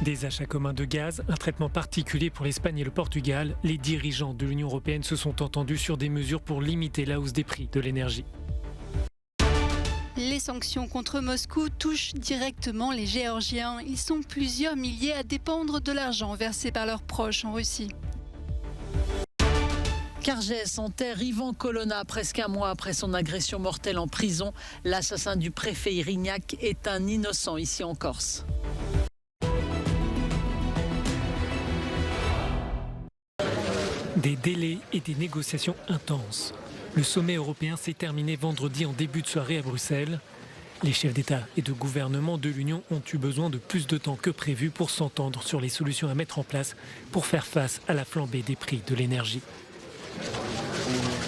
Des achats communs de gaz, un traitement particulier pour l'Espagne et le Portugal, les dirigeants de l'Union européenne se sont entendus sur des mesures pour limiter la hausse des prix de l'énergie. Les sanctions contre Moscou touchent directement les Géorgiens. Ils sont plusieurs milliers à dépendre de l'argent versé par leurs proches en Russie. Cargès enterre Ivan Colonna presque un mois après son agression mortelle en prison. L'assassin du préfet Irignac est un innocent ici en Corse. Des délais et des négociations intenses. Le sommet européen s'est terminé vendredi en début de soirée à Bruxelles. Les chefs d'État et de gouvernement de l'Union ont eu besoin de plus de temps que prévu pour s'entendre sur les solutions à mettre en place pour faire face à la flambée des prix de l'énergie.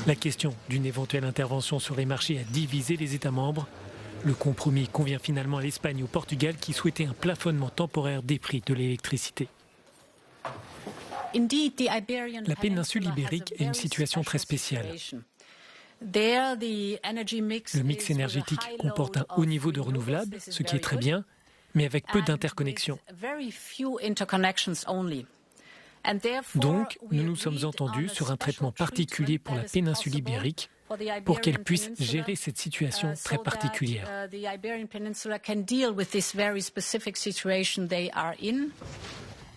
La question d'une éventuelle intervention sur les marchés a divisé les États membres. Le compromis convient finalement à l'Espagne et au Portugal qui souhaitaient un plafonnement temporaire des prix de l'électricité. La péninsule ibérique est une situation très spéciale. Le mix énergétique comporte un haut niveau de renouvelables, ce qui est très bien, mais avec peu d'interconnexions. Donc, nous nous sommes entendus sur un traitement particulier pour la péninsule ibérique pour qu'elle puisse gérer cette situation très particulière.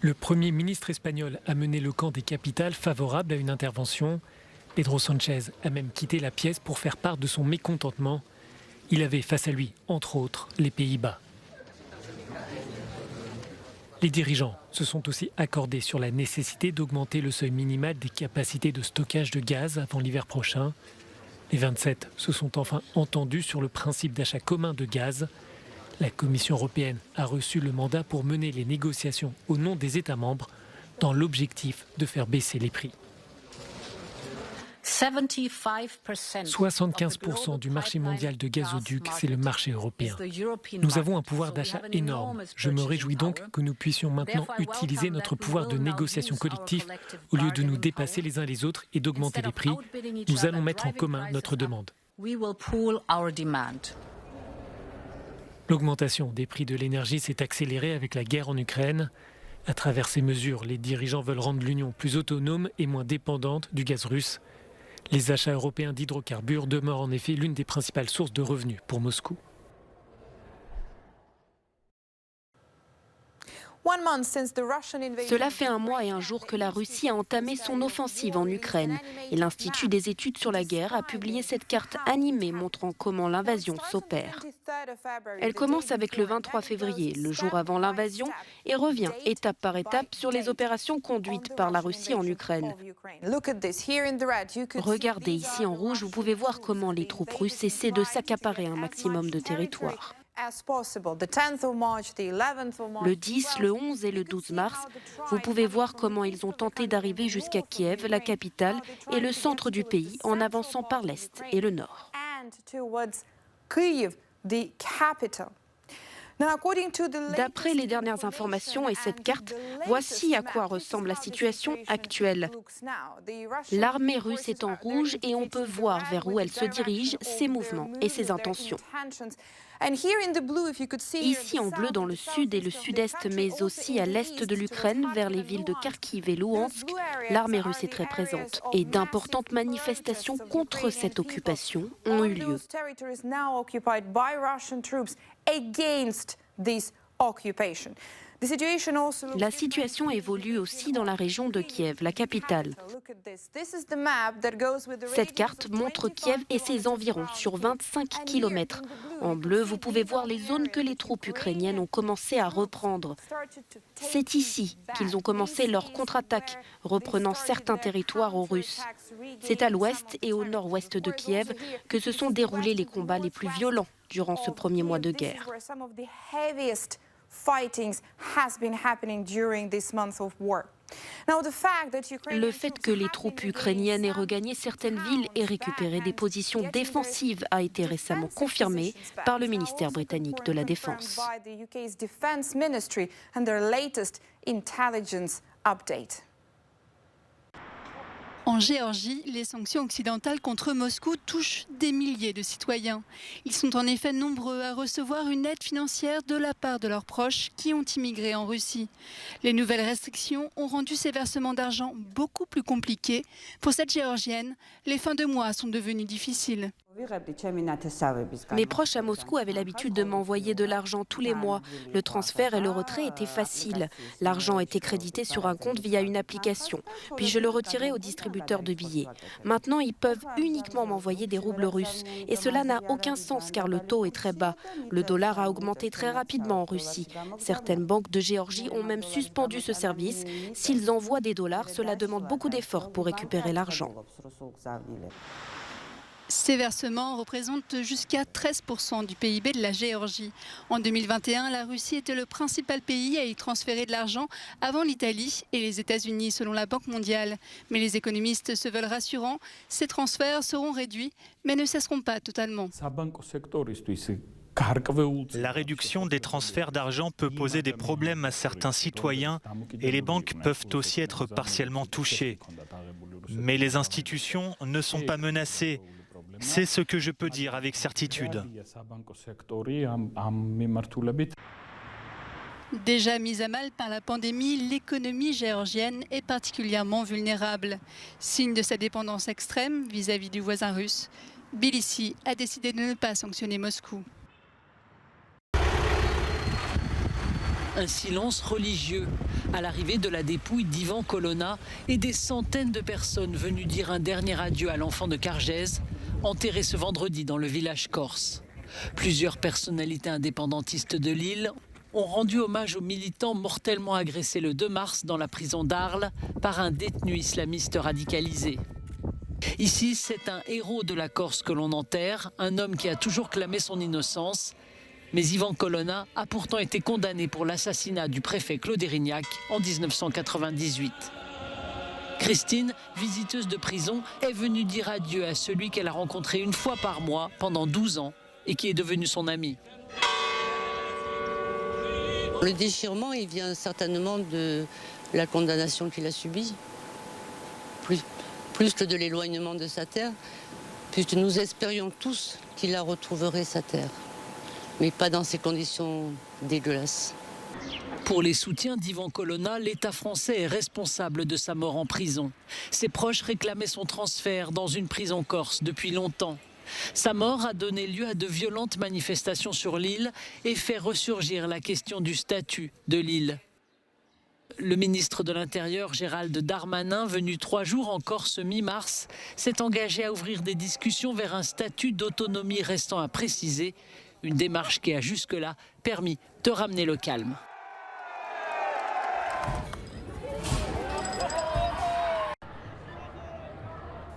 Le Premier ministre espagnol a mené le camp des capitales favorable à une intervention. Pedro Sánchez a même quitté la pièce pour faire part de son mécontentement. Il avait face à lui, entre autres, les Pays-Bas. Les dirigeants se sont aussi accordés sur la nécessité d'augmenter le seuil minimal des capacités de stockage de gaz avant l'hiver prochain. Les 27 se sont enfin entendus sur le principe d'achat commun de gaz. La Commission européenne a reçu le mandat pour mener les négociations au nom des États membres dans l'objectif de faire baisser les prix. 75% du marché mondial de gazoduc, c'est le marché européen. Nous avons un pouvoir d'achat énorme. Je me réjouis donc que nous puissions maintenant utiliser notre pouvoir de négociation collectif au lieu de nous dépasser les uns les autres et d'augmenter les prix. Nous allons mettre en commun notre demande. L'augmentation des prix de l'énergie s'est accélérée avec la guerre en Ukraine. À travers ces mesures, les dirigeants veulent rendre l'Union plus autonome et moins dépendante du gaz russe. Les achats européens d'hydrocarbures demeurent en effet l'une des principales sources de revenus pour Moscou. Cela fait un mois et un jour que la Russie a entamé son offensive en Ukraine et l'Institut des études sur la guerre a publié cette carte animée montrant comment l'invasion s'opère. Elle commence avec le 23 février, le jour avant l'invasion, et revient étape par étape sur les opérations conduites par la Russie en Ukraine. Regardez ici en rouge, vous pouvez voir comment les troupes russes essaient de s'accaparer un maximum de territoire. Le 10, le 11 et le 12 mars, vous pouvez voir comment ils ont tenté d'arriver jusqu'à Kiev, la capitale, et le centre du pays en avançant par l'est et le nord. D'après les dernières informations et cette carte, voici à quoi ressemble la situation actuelle. L'armée russe est en rouge et on peut voir vers où elle se dirige, ses mouvements et ses intentions. Ici en bleu dans le sud et le sud-est, mais aussi à l'est de l'Ukraine, vers les villes de Kharkiv et Louhansk, l'armée russe est très présente et d'importantes manifestations contre cette occupation ont eu lieu. La situation évolue aussi dans la région de Kiev, la capitale. Cette carte montre Kiev et ses environs sur 25 km. En bleu, vous pouvez voir les zones que les troupes ukrainiennes ont commencé à reprendre. C'est ici qu'ils ont commencé leur contre-attaque, reprenant certains territoires aux Russes. C'est à l'ouest et au nord-ouest de Kiev que se sont déroulés les combats les plus violents durant ce premier mois de guerre. Le fait que les troupes ukrainiennes aient regagné certaines villes et récupéré des positions défensives a été récemment confirmé par le ministère britannique de la Défense. En Géorgie, les sanctions occidentales contre Moscou touchent des milliers de citoyens. Ils sont en effet nombreux à recevoir une aide financière de la part de leurs proches qui ont immigré en Russie. Les nouvelles restrictions ont rendu ces versements d'argent beaucoup plus compliqués. Pour cette Géorgienne, les fins de mois sont devenues difficiles. Mes proches à Moscou avaient l'habitude de m'envoyer de l'argent tous les mois. Le transfert et le retrait étaient faciles. L'argent était crédité sur un compte via une application. Puis je le retirais au distributeur de billets. Maintenant, ils peuvent uniquement m'envoyer des roubles russes. Et cela n'a aucun sens car le taux est très bas. Le dollar a augmenté très rapidement en Russie. Certaines banques de Géorgie ont même suspendu ce service. S'ils envoient des dollars, cela demande beaucoup d'efforts pour récupérer l'argent. Ces versements représentent jusqu'à 13% du PIB de la Géorgie. En 2021, la Russie était le principal pays à y transférer de l'argent avant l'Italie et les États-Unis, selon la Banque mondiale. Mais les économistes se veulent rassurants. Ces transferts seront réduits, mais ne cesseront pas totalement. La réduction des transferts d'argent peut poser des problèmes à certains citoyens et les banques peuvent aussi être partiellement touchées. Mais les institutions ne sont pas menacées. C'est ce que je peux dire avec certitude. Déjà mise à mal par la pandémie, l'économie géorgienne est particulièrement vulnérable. Signe de sa dépendance extrême vis-à-vis du voisin russe, Tbilissi a décidé de ne pas sanctionner Moscou. Un silence religieux à l'arrivée de la dépouille d'Ivan Colonna et des centaines de personnes venues dire un dernier adieu à l'enfant de Cargèse, enterré ce vendredi dans le village corse. Plusieurs personnalités indépendantistes de l'île ont rendu hommage aux militants mortellement agressés le 2 mars dans la prison d'Arles par un détenu islamiste radicalisé. Ici, c'est un héros de la Corse que l'on enterre, un homme qui a toujours clamé son innocence. Mais Ivan Colonna a pourtant été condamné pour l'assassinat du préfet Claude Érignac en 1998. Christine, visiteuse de prison, est venue dire adieu à celui qu'elle a rencontré une fois par mois pendant 12 ans et qui est devenu son ami. Le déchirement, il vient certainement de la condamnation qu'il a subie, plus que de l'éloignement de sa terre, puisque nous espérions tous qu'il la retrouverait, sa terre. Mais pas dans ces conditions dégueulasses. Pour les soutiens d'Ivan Colonna, l'État français est responsable de sa mort en prison. Ses proches réclamaient son transfert dans une prison corse depuis longtemps. Sa mort a donné lieu à de violentes manifestations sur l'île et fait ressurgir la question du statut de l'île. Le ministre de l'Intérieur, Gérald Darmanin, venu 3 jours en Corse mi-mars, s'est engagé à ouvrir des discussions vers un statut d'autonomie restant à préciser. Une démarche qui a jusque-là permis de ramener le calme.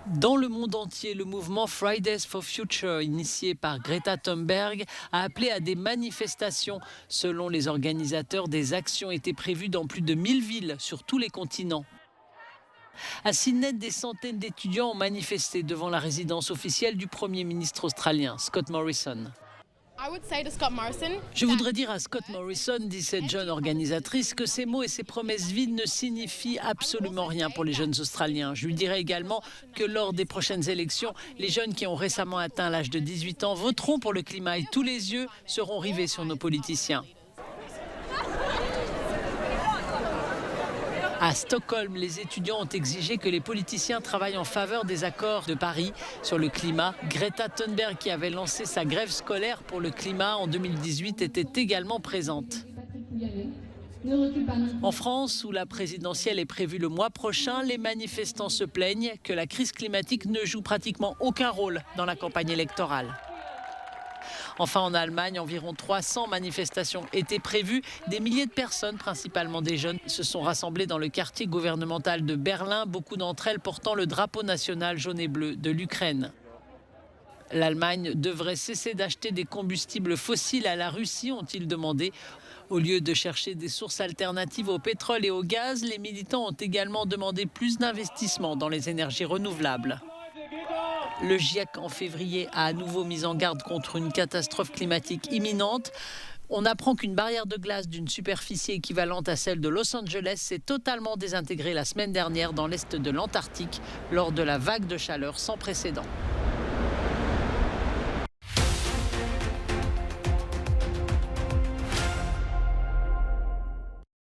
Dans le monde entier, le mouvement Fridays for Future, initié par Greta Thunberg, a appelé à des manifestations. Selon les organisateurs, des actions étaient prévues dans plus de 1000 villes sur tous les continents. À Sydney, des centaines d'étudiants ont manifesté devant la résidence officielle du Premier ministre australien, Scott Morrison. Je voudrais dire à Scott Morrison, dit cette jeune organisatrice, que ses mots et ses promesses vides ne signifient absolument rien pour les jeunes Australiens. Je lui dirais également que lors des prochaines élections, les jeunes qui ont récemment atteint l'âge de 18 ans voteront pour le climat et tous les yeux seront rivés sur nos politiciens. À Stockholm, les étudiants ont exigé que les politiciens travaillent en faveur des accords de Paris sur le climat. Greta Thunberg, qui avait lancé sa grève scolaire pour le climat en 2018, était également présente. En France, où la présidentielle est prévue le mois prochain, les manifestants se plaignent que la crise climatique ne joue pratiquement aucun rôle dans la campagne électorale. Enfin, en Allemagne, environ 300 manifestations étaient prévues. Des milliers de personnes, principalement des jeunes, se sont rassemblées dans le quartier gouvernemental de Berlin, beaucoup d'entre elles portant le drapeau national jaune et bleu de l'Ukraine. L'Allemagne devrait cesser d'acheter des combustibles fossiles à la Russie, ont-ils demandé. Au lieu de chercher des sources alternatives au pétrole et au gaz, les militants ont également demandé plus d'investissements dans les énergies renouvelables. Le GIEC, en février, a à nouveau mis en garde contre une catastrophe climatique imminente. On apprend qu'une barrière de glace d'une superficie équivalente à celle de Los Angeles s'est totalement désintégrée la semaine dernière dans l'est de l'Antarctique lors de la vague de chaleur sans précédent.